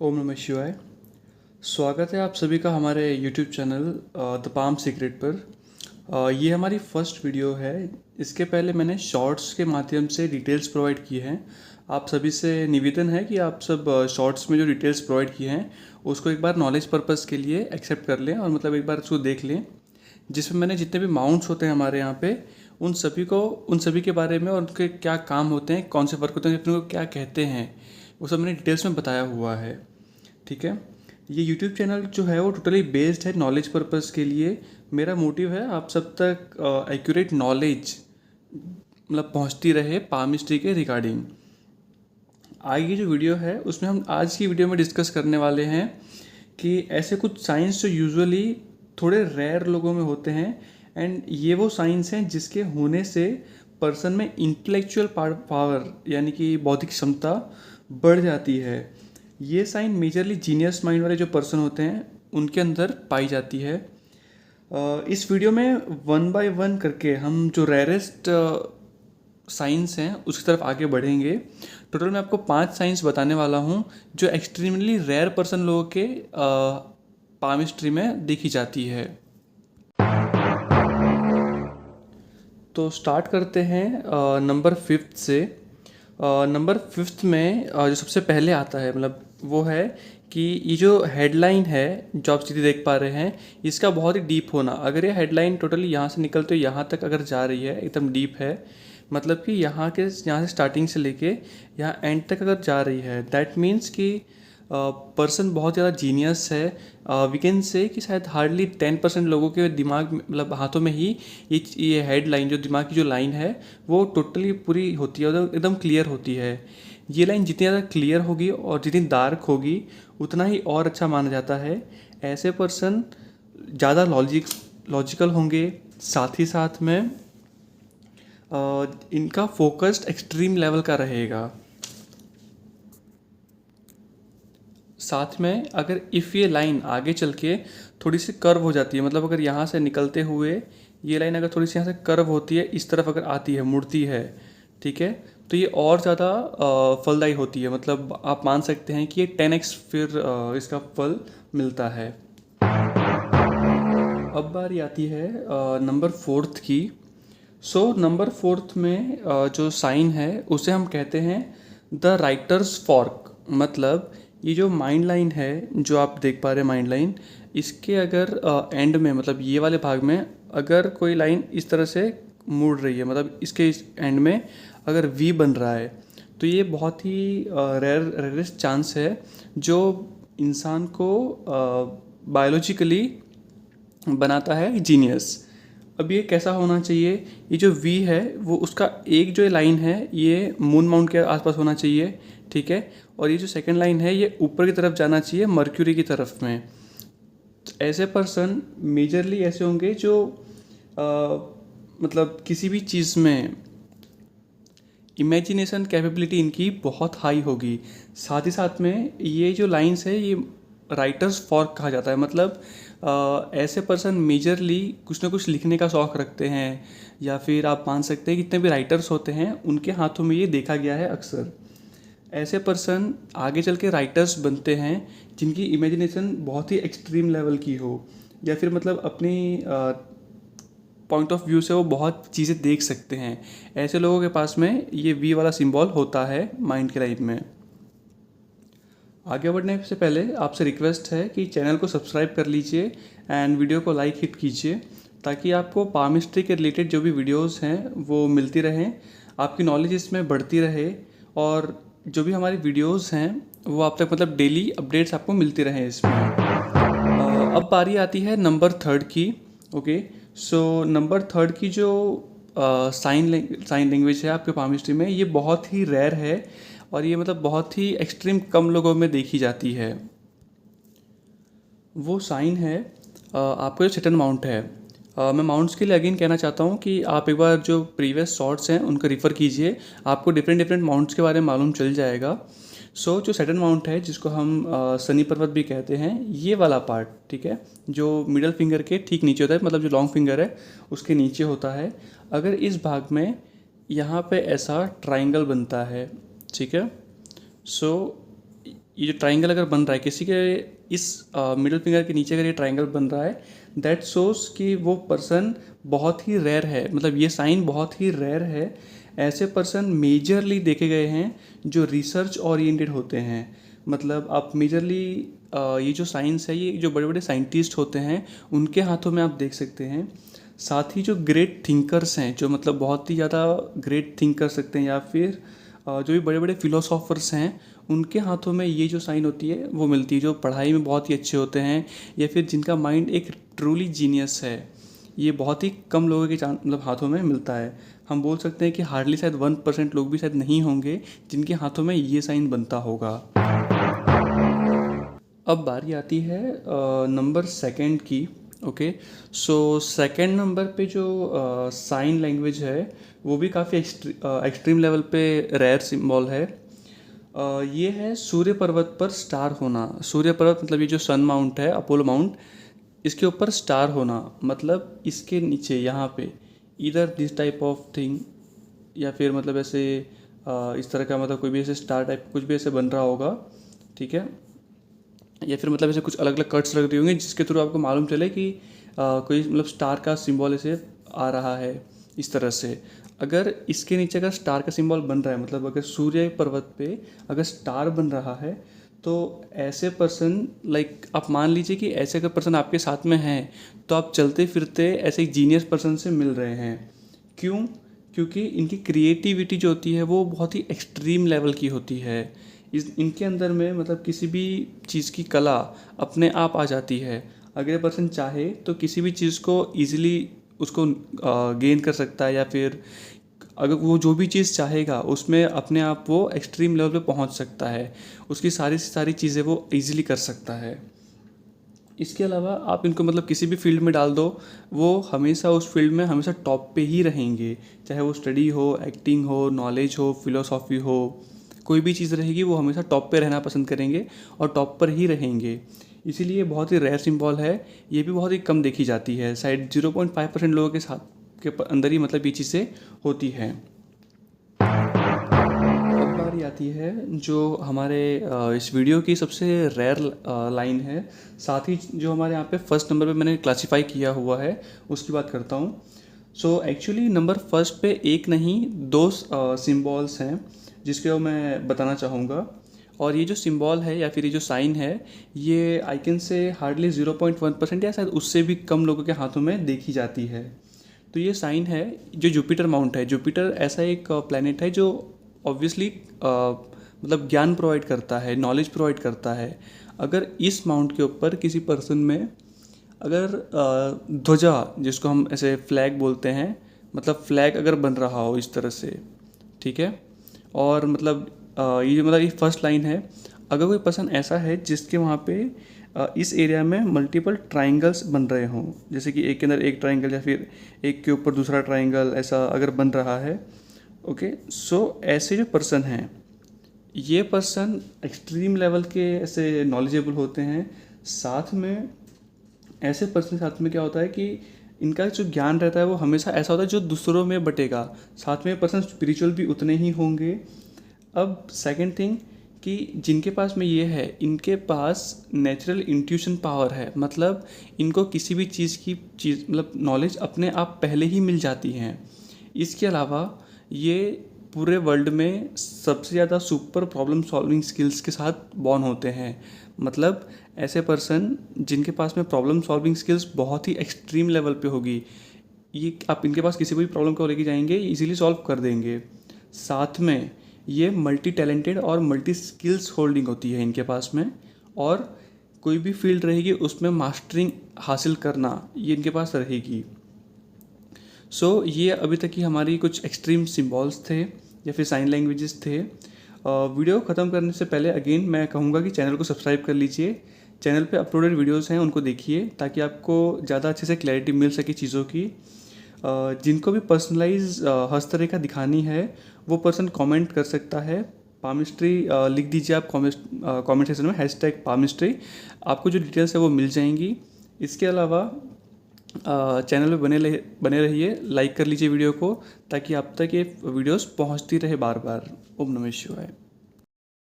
ओम नमः शिवाय। स्वागत है आप सभी का हमारे YouTube channel the palm secret पर। ये हमारी फर्स्ट वीडियो है। इसके पहले मैंने शॉर्ट्स के माध्यम से डिटेल्स प्रोवाइड की हैं। आप सभी से निवेदन है कि आप सब शॉर्ट्स में जो डिटेल्स प्रोवाइड किए हैं उसको एक बार नॉलेज पर्पस के लिए एक्सेप्ट कर लें और मतलब एक बार उसको देख लें, जिसमें मैंने जितने भी माउंट्स होते हैं हमारे यहाँ पे उन सभी के बारे में और उनके क्या काम होते हैं, कौन से वर्क होते हैं, अपने को क्या कहते हैं, वो सब मैंने डिटेल्स में बताया हुआ है। ठीक है। ये यूट्यूब चैनल जो है वो टोटली बेस्ड है नॉलेज पर्पस के लिए। मेरा मोटिव है आप सब तक एक्यूरेट नॉलेज मतलब पहुंचती रहे पामिस्ट्री के रिगार्डिंग। आगे जो वीडियो है उसमें हम आज की वीडियो में डिस्कस करने वाले हैं कि ऐसे कुछ साइंस जो यूजुअली थोड़े रेयर लोगों में होते हैं, एंड ये वो साइंस हैं जिसके होने से पर्सन में इंटेलेक्चुअल पावर यानी कि बौद्धिक क्षमता बढ़ जाती है। ये साइन मेजरली जीनियस माइंड वाले जो पर्सन होते हैं उनके अंदर पाई जाती है। इस वीडियो में वन बाय वन करके हम जो रेयरेस्ट साइंस हैं उसकी तरफ आगे बढ़ेंगे। टोटल मैं आपको 5 साइंस बताने वाला हूँ जो एक्सट्रीमली रेयर पर्सन लोगों के पामिस्ट्री में देखी जाती है। तो स्टार्ट करते हैं नंबर 5 से। नंबर 5 में जो सबसे पहले आता है मतलब वो है कि ये जो हेडलाइन है जो आप सीधे देख पा रहे हैं इसका बहुत ही डीप होना। अगर ये हेडलाइन टोटली यहाँ से निकलते हुए यहाँ तक अगर जा रही है, एकदम डीप है, मतलब कि यहाँ से स्टार्टिंग से लेके यहाँ एंड तक अगर जा रही है, दैट मीन्स कि पर्सन बहुत ज़्यादा जीनियस है। वी कैन से कि शायद हार्डली 10% लोगों के दिमाग में मतलब हाथों में ही ये हेडलाइन जो दिमाग की जो लाइन है वो टोटली पूरी होती है और एकदम क्लियर होती है। ये लाइन जितनी ज़्यादा क्लियर होगी और जितनी डार्क होगी उतना ही और अच्छा माना जाता है। ऐसे पर्सन ज़्यादा लॉजिकल होंगे, साथ ही साथ में इनका फोकस्ड एक्सट्रीम लेवल का रहेगा। साथ में अगर इफ़ ये लाइन आगे चल के थोड़ी सी कर्व हो जाती है, मतलब अगर यहाँ से निकलते हुए ये लाइन अगर थोड़ी सी यहाँ से कर्व होती है, इस तरफ अगर आती है, मुड़ती है, ठीक है, तो ये और ज़्यादा फलदायी होती है। मतलब आप मान सकते हैं कि ये 10x फिर इसका फल मिलता है। अब बारी आती है नंबर 4 की। नंबर 4 में जो साइन है उसे हम कहते हैं द राइटर्स फॉर्क। मतलब ये जो माइंड लाइन है जो आप देख पा रहे हैं माइंड लाइन, इसके अगर एंड में मतलब ये वाले भाग में अगर कोई लाइन इस तरह से मुड़ रही है, मतलब इसके इस एंड में अगर वी बन रहा है, तो ये बहुत ही रेयरेस्ट चांस है जो इंसान को बायोलॉजिकली बनाता है जीनियस। अब ये कैसा होना चाहिए, ये जो वी है वो उसका एक जो लाइन है ये मून माउंट के आसपास होना चाहिए, ठीक है, और ये जो सेकंड लाइन है ये ऊपर की तरफ जाना चाहिए, मर्क्यूरी की तरफ में। ऐसे पर्सन मेजरली ऐसे होंगे जो मतलब किसी भी चीज़ में इमेजिनेशन कैपेबिलिटी इनकी बहुत हाई होगी। साथ ही साथ में ये जो लाइंस है ये राइटर्स फॉर्क कहा जाता है। मतलब ऐसे पर्सन मेजरली कुछ ना कुछ लिखने का शौक़ रखते हैं, या फिर आप मान सकते हैं जितने भी राइटर्स होते हैं उनके हाथों में ये देखा गया है अक्सर। ऐसे पर्सन आगे चल के राइटर्स बनते हैं जिनकी इमेजिनेशन बहुत ही एक्सट्रीम लेवल की हो, या फिर मतलब अपनी पॉइंट ऑफ व्यू से वो बहुत चीज़ें देख सकते हैं। ऐसे लोगों के पास में ये वी वाला सिंबल होता है माइंड के लाइन में। आगे बढ़ने से पहले आपसे रिक्वेस्ट है कि चैनल को सब्सक्राइब कर लीजिए एंड वीडियो को लाइक हिट कीजिए, ताकि आपको पामिस्ट्री के रिलेटेड जो भी वीडियोस हैं वो मिलती रहें, आपकी नॉलेज इसमें बढ़ती रहे, और जो भी हमारी वीडियोस हैं वो आप तक मतलब डेली अपडेट्स आपको मिलती रहें इसमें। अब बारी आती है नंबर 3 की। ओके, नंबर 3 की जो साइन लैंग्वेज है आपके पामिस्ट्री में, ये बहुत ही रेयर है और ये मतलब बहुत ही एक्सट्रीम कम लोगों में देखी जाती है। वो साइन है आपका जो सेटन माउंट है। मैं माउंट्स के लिए अगेन कहना चाहता हूँ कि आप एक बार जो प्रीवियस शॉर्ट्स हैं उनका रिफ़र कीजिए, आपको डिफरेंट माउंट्स के बारे में मालूम चल जाएगा। जो सेटन माउंट है जिसको हम शनि पर्वत भी कहते हैं, ये वाला पार्ट, ठीक है, जो मिडल फिंगर के ठीक नीचे होता है, मतलब जो लॉन्ग फिंगर है उसके नीचे होता है। अगर इस भाग में यहाँ पे ऐसा ट्राइंगल बनता है, ठीक है, ये जो ट्राइंगल अगर बन रहा है किसी के इस मिडिल फिंगर के नीचे अगर ये ट्राइंगल बन रहा है, दैट शोज कि वो पर्सन बहुत ही रेयर है, मतलब ये साइन बहुत ही रेयर है। ऐसे पर्सन मेजरली देखे गए हैं जो रिसर्च ओरिएंटेड होते हैं। मतलब आप मेजरली ये जो साइंस है, ये जो बड़े बड़े साइंटिस्ट होते हैं उनके हाथों में आप देख सकते हैं। साथ ही जो ग्रेट थिंकर्स हैं, जो मतलब बहुत ही ज़्यादा ग्रेट थिंक कर सकते हैं, या फिर जो भी बड़े बड़े फिलोसोफर्स हैं उनके हाथों में ये जो साइन होती है वो मिलती है। जो पढ़ाई में बहुत ही अच्छे होते हैं या फिर जिनका माइंड एक ट्रूली जीनियस है, ये बहुत ही कम लोगों के मतलब हाथों में मिलता है। हम बोल सकते हैं कि हार्डली शायद 1% लोग भी शायद नहीं होंगे जिनके हाथों में ये साइन बनता होगा। अब बारी आती है नंबर सेकंड की। ओके, सो सेकंड नंबर पे जो साइन लैंग्वेज है वो भी काफ़ी एक्सट्रीम लेवल पे रेयर सिंबल है। ये है सूर्य पर्वत पर स्टार होना। सूर्य पर्वत मतलब ये जो सन माउंट है, अपोलो माउंट, इसके ऊपर स्टार होना, मतलब इसके नीचे यहाँ पे इधर दिस टाइप ऑफ थिंग, या फिर मतलब ऐसे इस तरह का, मतलब कोई भी ऐसे स्टार टाइप कुछ भी ऐसे बन रहा होगा, ठीक है। या फिर मतलब ऐसे कुछ अलग अलग कट्स लग रही होंगी जिसके थ्रू आपको मालूम चले कि कोई मतलब स्टार का सिंबल ऐसे आ रहा है इस तरह से। अगर इसके नीचे अगर स्टार का सिंबल बन रहा है, मतलब अगर सूर्य पर्वत पे अगर स्टार बन रहा है, तो ऐसे पर्सन, लाइक आप मान लीजिए कि ऐसे अगर पर्सन आपके साथ में हैं तो आप चलते फिरते ऐसे एक जीनियस पर्सन से मिल रहे हैं। क्यों? क्योंकि इनकी क्रिएटिविटी जो होती है वो बहुत ही एक्सट्रीम लेवल की होती है। इनके अंदर में मतलब किसी भी चीज़ की कला अपने आप आ जाती है। अगर ये पर्सन चाहे तो किसी भी चीज़ को ईजिली उसको गेन कर सकता है, या फिर अगर वो जो भी चीज़ चाहेगा उसमें अपने आप वो एक्सट्रीम लेवल पे पहुंच सकता है। उसकी सारी सारी चीज़ें वो ईजिली कर सकता है। इसके अलावा आप इनको मतलब किसी भी फील्ड में डाल दो, वो हमेशा उस फील्ड में हमेशा टॉप पे ही रहेंगे। चाहे वो स्टडी हो, एक्टिंग हो, नॉलेज हो, फिलोसॉफी हो, कोई भी चीज़ रहेगी वो हमेशा टॉप पे रहना पसंद करेंगे और टॉप पर ही रहेंगे। इसीलिए बहुत ही रेयर सिंबल है। ये भी बहुत ही कम देखी जाती है, शायद 0.5% लोगों के साथ के अंदर ही मतलब ये चीज़ें होती हैं। अब बारी आती है जो हमारे इस वीडियो की सबसे रेयर लाइन है। साथ ही जो हमारे यहाँ पे फर्स्ट नंबर पे मैंने क्लासीफाई किया हुआ है उसकी बात करता हूँ। सो एक्चुअली नंबर फर्स्ट पे एक नहीं दो सिम्बॉल्स हैं जिसके वो मैं बताना चाहूँगा। और ये जो सिंबल है या फिर ये जो साइन है, ये आई कैन से हार्डली 0.1% या शायद उससे भी कम लोगों के हाथों में देखी जाती है। तो ये साइन है जो जुपिटर माउंट है। जुपिटर ऐसा एक प्लैनेट है जो ऑब्वियसली मतलब ज्ञान प्रोवाइड करता है, नॉलेज प्रोवाइड करता है। अगर इस माउंट के ऊपर किसी पर्सन में अगर ध्वजा, जिसको हम ऐसे फ्लैग बोलते हैं, मतलब फ्लैग अगर बन रहा हो इस तरह से, ठीक है। और मतलब ये मतलब ये फर्स्ट लाइन है। अगर कोई पर्सन ऐसा है जिसके वहाँ पे इस एरिया में मल्टीपल ट्राइंगल्स बन रहे हों, जैसे कि एक के अंदर एक ट्राइंगल या फिर एक के ऊपर दूसरा ट्राइंगल ऐसा अगर बन रहा है, ओके। सो ऐसे जो पर्सन हैं, ये पर्सन एक्सट्रीम लेवल के ऐसे नॉलेजेबल होते हैं। साथ में ऐसे पर्सन के साथ में क्या होता है कि इनका जो ज्ञान रहता है वो हमेशा ऐसा होता है जो दूसरों में बटेगा। साथ में पर्सन स्पिरिचुअल भी उतने ही होंगे। अब सेकंड थिंग कि जिनके पास में ये है, इनके पास नेचुरल इंट्यूशन पावर है, मतलब इनको किसी भी चीज़ की मतलब नॉलेज अपने आप पहले ही मिल जाती हैं। इसके अलावा ये पूरे वर्ल्ड में सबसे ज़्यादा सुपर प्रॉब्लम सॉल्विंग स्किल्स के साथ बॉर्न होते हैं। मतलब ऐसे पर्सन जिनके पास में प्रॉब्लम सॉल्विंग स्किल्स बहुत ही एक्सट्रीम लेवल पे होगी, ये आप इनके पास किसी भी प्रॉब्लम को लेके जाएंगे इजीली सॉल्व कर देंगे। साथ में ये मल्टी टैलेंटेड और मल्टी स्किल्स होल्डिंग होती है इनके पास में, और कोई भी फील्ड रहेगी उसमें मास्टरिंग हासिल करना ये इनके पास रहेगी। सो ये अभी तक की हमारी कुछ एक्सट्रीम सिम्बॉल्स थे या फिर साइन लैंग्वेजेस थे। वीडियो ख़त्म करने से पहले अगेन मैं कहूँगा कि चैनल को सब्सक्राइब कर लीजिए। चैनल पे अपलोडेड वीडियोस हैं उनको देखिए ताकि आपको ज़्यादा अच्छे से क्लैरिटी मिल सके चीज़ों की। जिनको भी पर्सनलाइज हस्तरेखा दिखानी है वो पर्सन कमेंट कर सकता है। पामिस्ट्री लिख दीजिए आप कमेंट सेक्शन में, #पामिस्ट्री। आपको जो डिटेल्स है वो मिल जाएंगी। इसके अलावा चैनल पे बने रहिए, लाइक कर लीजिए वीडियो को ताकि आप तक ये वीडियोस पहुंचती रहे बार बार। ओम नमः शिवाय।